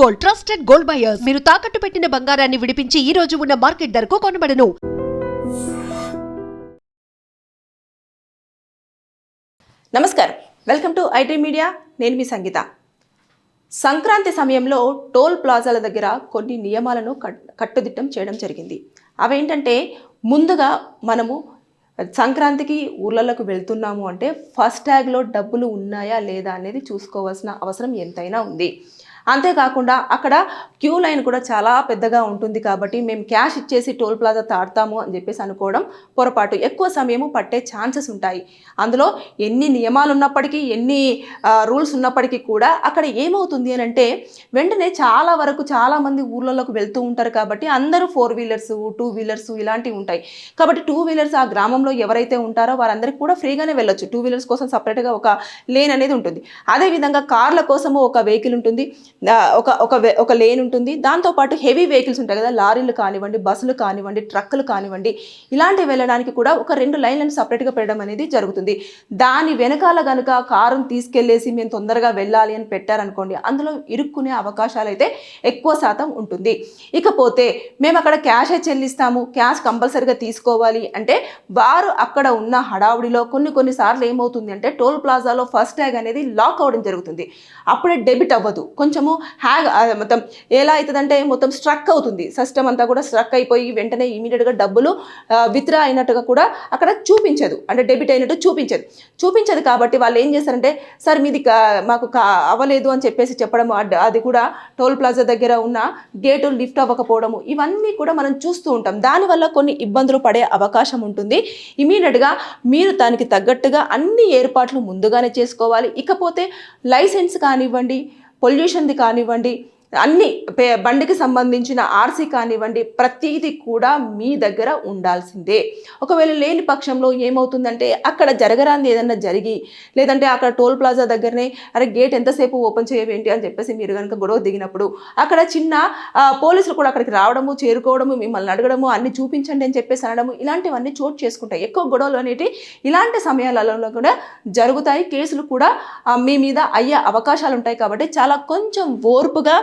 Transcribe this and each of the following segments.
Gold, trusted gold buyers. మీరు తాకట్టు పెట్టిన బంగారాన్ని విడిపించి ఈ రోజు ఉన్న మార్కెట్ ధరకు కొనబడను. నమస్కారం, వెల్కమ్ టు ఐటీ మీడియా. నేను మీ సంగీత. సంక్రాంతి సమయంలో టోల్ ప్లాజాల దగ్గర కొన్ని నియమాలను కట్టుదిట్టం చేయడం జరిగింది. అవేంటంటే, ముందుగా మనము సంక్రాంతికి ఊర్లలోకి వెళ్తున్నాము అంటే ఫస్ట్ ట్యాగ్లో డబ్బులు ఉన్నాయా లేదా అనేది చూసుకోవాల్సిన అవసరం ఎంతైనా ఉంది. అంతేకాకుండా అక్కడ క్యూ లైన్ కూడా చాలా పెద్దగా ఉంటుంది కాబట్టి మేము క్యాష్ ఇచ్చేసి టోల్ ప్లాజా తాడతాము అని చెప్పేసి అనుకోవడం పొరపాటు. ఎక్కువ సమయము పట్టే ఛాన్సెస్ ఉంటాయి. అందులో ఎన్ని నియమాలు ఉన్నప్పటికీ, ఎన్ని రూల్స్ ఉన్నప్పటికీ కూడా అక్కడ ఏమవుతుంది అని అంటే, వెంటనే చాలా వరకు చాలామంది ఊర్లలోకి వెళ్తూ ఉంటారు కాబట్టి అందరూ 4 వీలర్స్ 2 వీలర్స్ ఇలాంటివి ఉంటాయి. కాబట్టి 2 వీలర్స్ ఆ గ్రామంలో ఎవరైతే ఉంటారో వారందరికీ కూడా ఫ్రీగానే వెళ్ళొచ్చు. 2 వీలర్స్ కోసం సపరేట్గా ఒక లేన్ అనేది ఉంటుంది. అదేవిధంగా కార్ల కోసము ఒక వెహికల్ ఉంటుంది, ఒక లేన్ ఉంటుంది. దాంతోపాటు హెవీ వెహికల్స్ ఉంటాయి కదా, లారీలు కానివ్వండి, బస్సులు కానివ్వండి, ట్రక్కులు కానివ్వండి, ఇలాంటివి వెళ్ళడానికి కూడా ఒక 2 లైన్లను సపరేట్గా పెట్టడం అనేది జరుగుతుంది. దాని వెనకాల కనుక కారును తీసుకెళ్లేసి మేము తొందరగా వెళ్ళాలి అని పెట్టారనుకోండి, అందులో ఇరుక్కునే అవకాశాలు అయితే ఎక్కువ శాతం ఉంటుంది. ఇకపోతే మేము అక్కడ క్యాషే చెల్లిస్తాము, క్యాష్ కంపల్సరీగా తీసుకోవాలి అంటే, వారు అక్కడ ఉన్న హడావుడిలో కొన్నిసార్లు ఏమవుతుంది అంటే, టోల్ ప్లాజాలో ఫస్ట్ ట్యాగ్ అనేది లాక్ అవ్వడం జరుగుతుంది. అప్పుడే డెబిట్ అవ్వదు, కొంచెము మొత్తం ఎలా అవుతుందంటే మొత్తం స్ట్రక్ అవుతుంది. సిస్టమ్ అంతా కూడా స్ట్రక్ అయిపోయి వెంటనే ఇమీడియట్గా డబ్బులు విత్డ్రా అయినట్టుగా కూడా అక్కడ చూపించదు, అంటే డెబిట్ అయినట్టు చూపించదు. కాబట్టి వాళ్ళు ఏం చేస్తారంటే, సార్ మీది మాకు అవ్వలేదు అని చెప్పేసి చెప్పడం, అది కూడా టోల్ ప్లాజా దగ్గర ఉన్న గేటు లిఫ్ట్ అవ్వకపోవడము, ఇవన్నీ కూడా మనం చూస్తూ ఉంటాం. దానివల్ల కొన్ని ఇబ్బందులు పడే అవకాశం ఉంటుంది. ఇమీడియట్గా మీరు దానికి తగ్గట్టుగా అన్ని ఏర్పాట్లు ముందుగానే చేసుకోవాలి. ఇకపోతే లైసెన్స్ కానివ్వండి, పొల్యూషన్ది కానివ్వండి, అన్ని బండికి సంబంధించిన ఆర్సీ కానివ్వండి, ప్రతిదీ కూడా మీ దగ్గర ఉండాల్సిందే. ఒకవేళ లేని పక్షంలో ఏమవుతుందంటే, అక్కడ జరగరాంది ఏదన్నా జరిగి, లేదంటే అక్కడ టోల్ ప్లాజా దగ్గరనే అరే గేట్ ఎంతసేపు ఓపెన్ చేయవేంటి అని చెప్పేసి మీరు కనుక గొడవ దిగినప్పుడు, అక్కడ చిన్న పోలీసులు కూడా అక్కడికి రావడము, చేరుకోవడము, మిమ్మల్ని అడగడము, అన్ని చూపించండి అని చెప్పేసి అనడము, ఇలాంటివన్నీ చోటు చేసుకుంటాయి. ఎక్కువ గొడవలు అనేవి ఇలాంటి సమయాలలో కూడా జరుగుతాయి. కేసులు కూడా మీ మీద అయ్యే అవకాశాలు ఉంటాయి. కాబట్టి చాలా కొంచెం ఓర్పుగా,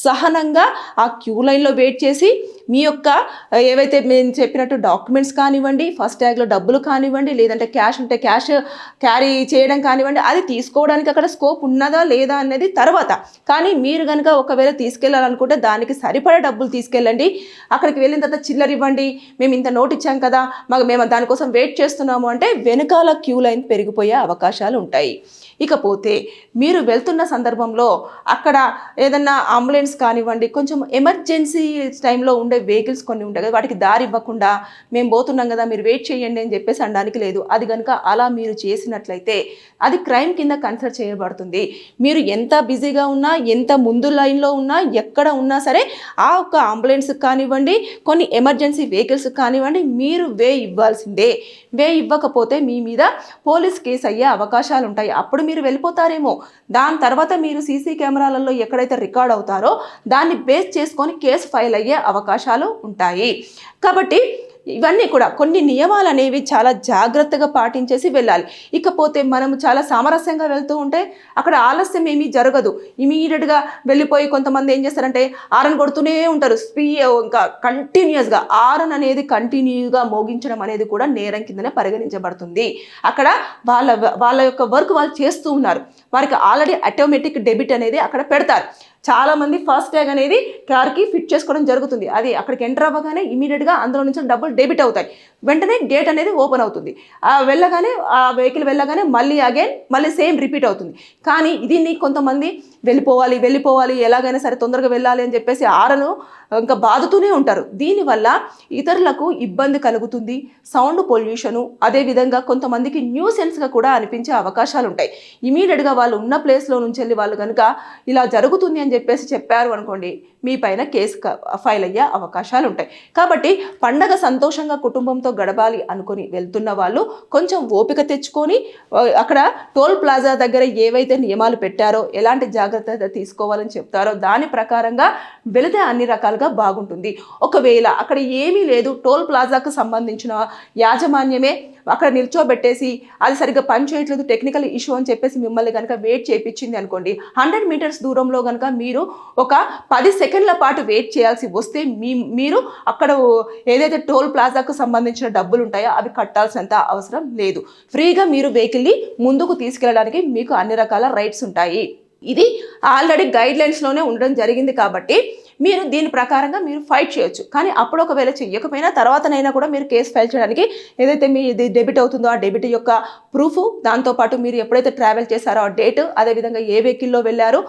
సహనంగా ఆ క్యూ లైన్లో వెయిట్ చేసి, మీ యొక్క ఏవైతే మేము చెప్పినట్టు డాక్యుమెంట్స్ కానివ్వండి, ఫస్ట్ ట్యాగ్లో డబ్బులు కానివ్వండి, లేదంటే క్యాష్ ఉంటే క్యాష్ క్యారీ చేయడం కానివ్వండి, అది తీసుకోవడానికి అక్కడ స్కోప్ ఉన్నదా లేదా అనేది తర్వాత. కానీ మీరు కనుక ఒకవేళ తీసుకెళ్ళాలనుకుంటే దానికి సరిపడా డబ్బులు తీసుకెళ్ళండి. అక్కడికి వెళ్ళిన తర్వాత చిల్లర ఇవ్వండి, మేము ఇంత నోట్ ఇచ్చాం కదా, మేము దానికోసం వెయిట్ చేస్తున్నాము అంటే వెనకాల క్యూ లైన్ పెరిగిపోయే అవకాశాలు ఉంటాయి. ఇకపోతే మీరు వెళ్తున్న సందర్భంలో అక్కడ ఏదన్నా అంబులెన్స్ కానివ్వండి, కొంచెం ఎమర్జెన్సీ టైంలో ఉండే వెహికల్స్ కొన్ని ఉంటాయి కదా, వాటికి దారి ఇవ్వకుండా మేము పోతున్నాం కదా మీరు వెయిట్ చేయండి అని చెప్పేసి అనడానికి లేదు. అది కనుక అలా మీరు చేసినట్లయితే అది క్రైమ్ కింద కన్సిడర్ చేయబడుతుంది. మీరు ఎంత బిజీగా ఉన్నా, ఎంత ముందు లైన్లో ఉన్నా, ఎక్కడ ఉన్నా సరే ఆ ఒక్క అంబులెన్స్కి కానివ్వండి, కొన్ని ఎమర్జెన్సీ వెహికల్స్కి కానివ్వండి, మీరు వే ఇవ్వాల్సిందే. వే ఇవ్వకపోతే మీ మీద పోలీస్ కేసు అయ్యే అవకాశాలు ఉంటాయి. అప్పుడు మీరు వెళ్ళిపోతారేమో. దాని తర్వాత మీరు సీసీ కెమెరాలలో ఎక్కడైతే రికార్డ్ అవుతారో దాన్ని బేస్ చేసుకొని కేసు ఫైల్ అయ్యే అవకాశాలు ఉంటాయి. కాబట్టి ఇవన్నీ కూడా కొన్ని నియమాలు అనేవి చాలా జాగ్రత్తగా పాటించేసి వెళ్ళాలి. ఇకపోతే మనము చాలా సామరస్యంగా వెళ్తూ ఉంటే అక్కడ ఆలస్యం ఏమీ జరగదు. ఇమీడియట్గా వెళ్ళిపోయి కొంతమంది ఏం చేస్తారంటే ఆరన్ కొడుతూనే ఉంటారు. ఇంకా కంటిన్యూస్గా ఆరన్ అనేది కంటిన్యూగా మోగించడం అనేది కూడా నేరం కిందనే పరిగణించబడుతుంది. అక్కడ వాళ్ళ యొక్క వర్క్ వాళ్ళు చేస్తూ ఉన్నారు, వారికి ఆల్రెడీ ఆటోమేటిక్ డెబిట్ అనేది అక్కడ పెడతారు. చాలామంది ఫాస్ట్ ట్యాగ్ అనేది కార్కి ఫిట్ చేసుకోవడం జరుగుతుంది. అది అక్కడికి ఎంటర్ అవ్వగానే ఇమీడియట్గా అందులో నుంచి డబ్బులు డెబిట్ అవుతాయి. వెంటనే గేట్ అనేది ఓపెన్ అవుతుంది. వెళ్ళగానే ఆ వెహికల్ వెళ్ళగానే మళ్ళీ సేమ్ రిపీట్ అవుతుంది. కానీ దీన్ని కొంతమంది వెళ్ళిపోవాలి ఎలాగైనా సరే తొందరగా వెళ్ళాలి అని చెప్పేసి ఆరను ఇంకా బాదుతూనే ఉంటారు. దీనివల్ల ఇతరులకు ఇబ్బంది కలుగుతుంది, సౌండ్ పొల్యూషను, అదేవిధంగా కొంతమందికి న్యూసెన్స్గా కూడా అనిపించే అవకాశాలు ఉంటాయి. ఇమీడియట్గా వాళ్ళు ఉన్న ప్లేస్లో నుంచి వెళ్ళి వాళ్ళు కనుక ఇలా జరుగుతుంది అని చెప్పేసి చెప్పారు అనుకోండి, మీ పైన కేసు ఫైల్ అయ్యే అవకాశాలు ఉంటాయి. కాబట్టి పండగ సంతోషంగా కుటుంబంతో గడపాలి అనుకుని వెళ్తున్న వాళ్ళు కొంచెం ఓపిక తెచ్చుకొని అక్కడ టోల్ ప్లాజా దగ్గర ఏవైతే నియమాలు పెట్టారో, ఎలాంటి జాగ్రత్త జాగ్రత్త తీసుకోవాలని చెప్తారో దాని ప్రకారంగా వెళితే అన్ని రకాలుగా బాగుంటుంది. ఒకవేళ అక్కడ ఏమీ లేదు, టోల్ ప్లాజాకు సంబంధించిన యాజమాన్యమే అక్కడ నిల్చోబెట్టేసి అది సరిగ్గా పని చేయట్లేదు, టెక్నికల్ ఇష్యూ అని చెప్పేసి మిమ్మల్ని కనుక వెయిట్ చేయించింది అనుకోండి, 100 మీటర్స్ దూరంలో కనుక మీరు ఒక 10 సెకండ్ల పాటు వెయిట్ చేయాల్సి వస్తే మీరు అక్కడ ఏదైతే టోల్ ప్లాజాకు సంబంధించిన డబ్బులు ఉంటాయో అవి కట్టాల్సినంత అవసరం లేదు. ఫ్రీగా మీరు వెహికల్ని ముందుకు తీసుకెళ్ళడానికి మీకు అన్ని రకాల రైట్స్ ఉంటాయి. ఇది ఆల్రెడీ గైడ్ లైన్స్లోనే ఉండడం జరిగింది కాబట్టి మీరు దీని ప్రకారంగా మీరు ఫైట్ చేయొచ్చు. కానీ అప్పుడు ఒకవేళ చెయ్యకపోయినా తర్వాతనైనా కూడా మీరు కేసు ఫైల్ చేయడానికి ఏదైతే మీ ఇది డెబిట్ అవుతుందో ఆ డెబిట్ యొక్క ప్రూఫ్, దాంతోపాటు మీరు ఎప్పుడైతే ట్రావెల్ చేశారో ఆ డేట్, అదేవిధంగా ఏ వెహికల్లో వెళ్ళారు,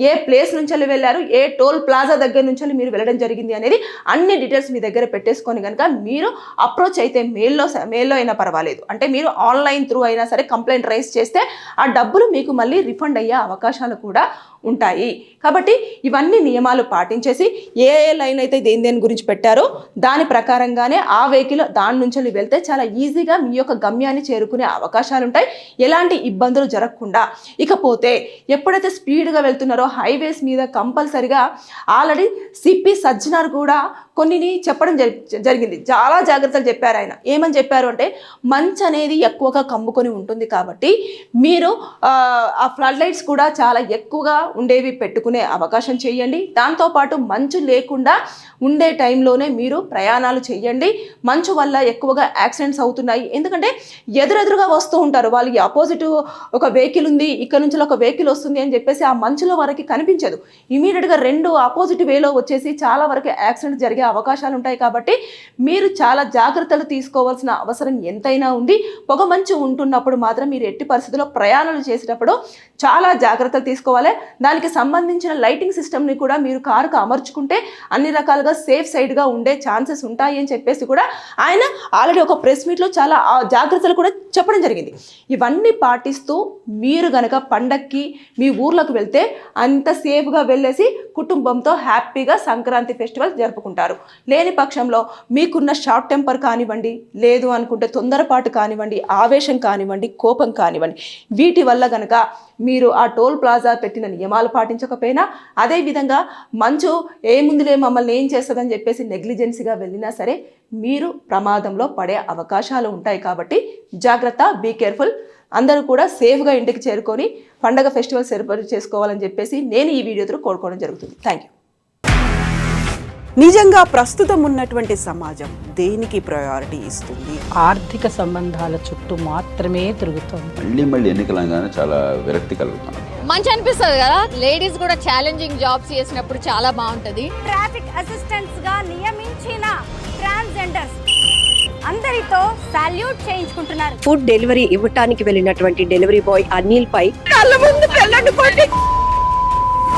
ఏ ప్లేస్ నుంచి వెళ్ళారు, ఏ టోల్ ప్లాజా దగ్గర నుంచి మీరు వెళ్ళడం జరిగింది అనేది అన్ని డీటెయిల్స్ మీ దగ్గర పెట్టేసుకొని కనుక మీరు అప్రోచ్ అయితే మెయిల్లో అయినా పర్వాలేదు, అంటే మీరు ఆన్లైన్ త్రూ అయినా సరే కంప్లైంట్ రైజ్ చేస్తే ఆ డబ్బులు మీకు మళ్ళీ రిఫండ్ అయ్యే అవకాశాలు కూడా ఉంటాయి. కాబట్టి ఇవన్నీ నియమాలు పాటించేసి ఏ లైన్ అయితే దేని గురించి పెట్టారో దాని ప్రకారంగానే ఆ వెహికల్ దాని నుంచి వెళ్తే చాలా ఈజీగా మీ యొక్క గమ్యాన్ని చేరుకునే అవకాశాలు ఉంటాయి, ఎలాంటి ఇబ్బందులు జరగకుండా. ఇకపోతే ఎప్పుడైతే స్పీడ్గా వెళ్తున్నారో హైవేస్ మీద కంపల్సరిగా ఆల్రెడీ సిపి సజ్జనార్ కూడా కొన్ని చెప్పడం జరిగింది. చాలా జాగ్రత్తలు చెప్పారు ఆయన. ఏమని చెప్పారు అంటే మంచు అనేది ఎక్కువగా కమ్ముకొని ఉంటుంది కాబట్టి మీరు ఆ ఫ్లడ్ లైట్స్ కూడా చాలా ఎక్కువగా ఉండేవి పెట్టుకునే అవకాశం చేయండి. దాంతోపాటు మంచు లేకుండా ఉండే టైంలోనే మీరు ప్రయాణాలు చేయండి. మంచు వల్ల ఎక్కువగా యాక్సిడెంట్స్ అవుతున్నాయి, ఎందుకంటే ఎదురెదురుగా వస్తూ ఉంటారు. వాళ్ళకి ఆపోజిట్ ఒక వెహికల్ ఉంది, ఇక్కడ నుంచి ఒక వెహికల్ వస్తుంది అని చెప్పేసి ఆ మంచులో వరకు కనిపించదు. ఇమీడియట్గా 2 ఆపోజిట్ వేలో వచ్చేసి చాలా వరకు యాక్సిడెంట్ జరిగే అవకాశాలు ఉంటాయి. కాబట్టి మీరు చాలా జాగ్రత్తలు తీసుకోవాల్సిన అవసరం ఎంతైనా ఉంది. పొగ మంచు ఉంటున్నప్పుడు మాత్రం మీరు ఎట్టి పరిస్థితుల్లో ప్రయాణాలు చేసేటప్పుడు చాలా జాగ్రత్తలు తీసుకోవాలి. దానికి సంబంధించిన లైటింగ్ సిస్టమ్ని కూడా మీరు కారుకు అమర్చుకుంటే అన్ని రకాలుగా సేఫ్ సైడ్గా ఉండే ఛాన్సెస్ ఉంటాయి అని చెప్పేసి కూడా ఆయన ఆల్రెడీ ఒక ప్రెస్ మీట్లో చాలా జాగ్రత్తలు కూడా చెప్పడం జరిగింది. ఇవన్నీ పాటిస్తూ మీరు గనక పండక్కి మీ ఊర్లోకి వెళ్తే అంత సేఫ్గా వెళ్ళేసి కుటుంబంతో హ్యాపీగా సంక్రాంతి ఫెస్టివల్ జరుపుకుంటారు. లేని పక్షంలో మీకున్న షార్ట్ టెంపర్ కానివ్వండి, లేదు అనుకుంటే తొందరపాటు కానివ్వండి, ఆవేశం కానివ్వండి, కోపం కానివ్వండి, వీటి వల్ల గనక మీరు ఆ టోల్ ప్లాజా పెట్టిన నియమాలు పాటించకపోయినా, అదేవిధంగా మంచు ఏముందిలే మమ్మల్ని ఏం చేస్తుందని చెప్పేసి నెగ్లిజెన్సీగా వెళ్ళినా సరే మీరు ప్రమాదంలో పడే అవకాశాలు ఉంటాయి. కాబట్టి జాగ్రత్త, బీ కేర్ఫుల్. అందరూ కూడా సేఫ్గా ఇంటికి చేరుకొని పండగ ఫెస్టివల్ సెలబ్రేట్ చేసుకోవాలని చెప్పేసి నేను ఈ వీడియోతో కోరుకోవడం జరుగుతుంది. Thank you. నిజంగా ప్రస్తుతం ఉన్నటువంటి సమాజం దేనికి ప్రయారిటీ ఇస్తుంది? ఆర్థిక సంబంధాల చుట్టూ మాత్రమే తిరుగుతుంది. మళ్ళీ ఎన్నికలంగానే చాలా విరక్తి కలుగుతున్నాం. మంచి అనిపిస్తుంది కదా, లేడీస్ కూడా ఛాలెంజింగ్ జాబ్స్ చేసినప్పుడు చాలా బాగుంటది. ట్రాఫిక్ అసిస్టెంట్స్ గా నియమించిన ట్రాన్స్జెండర్స్ అందరితో సాల్యూట్ చేయించుకుంటున్నారు. ఫుడ్ డెలివరీ ఇవ్వటానికి వెళ్ళినటువంటి డెలివరీ బాయ్ అనిల్ పై కళ్ళ ముందు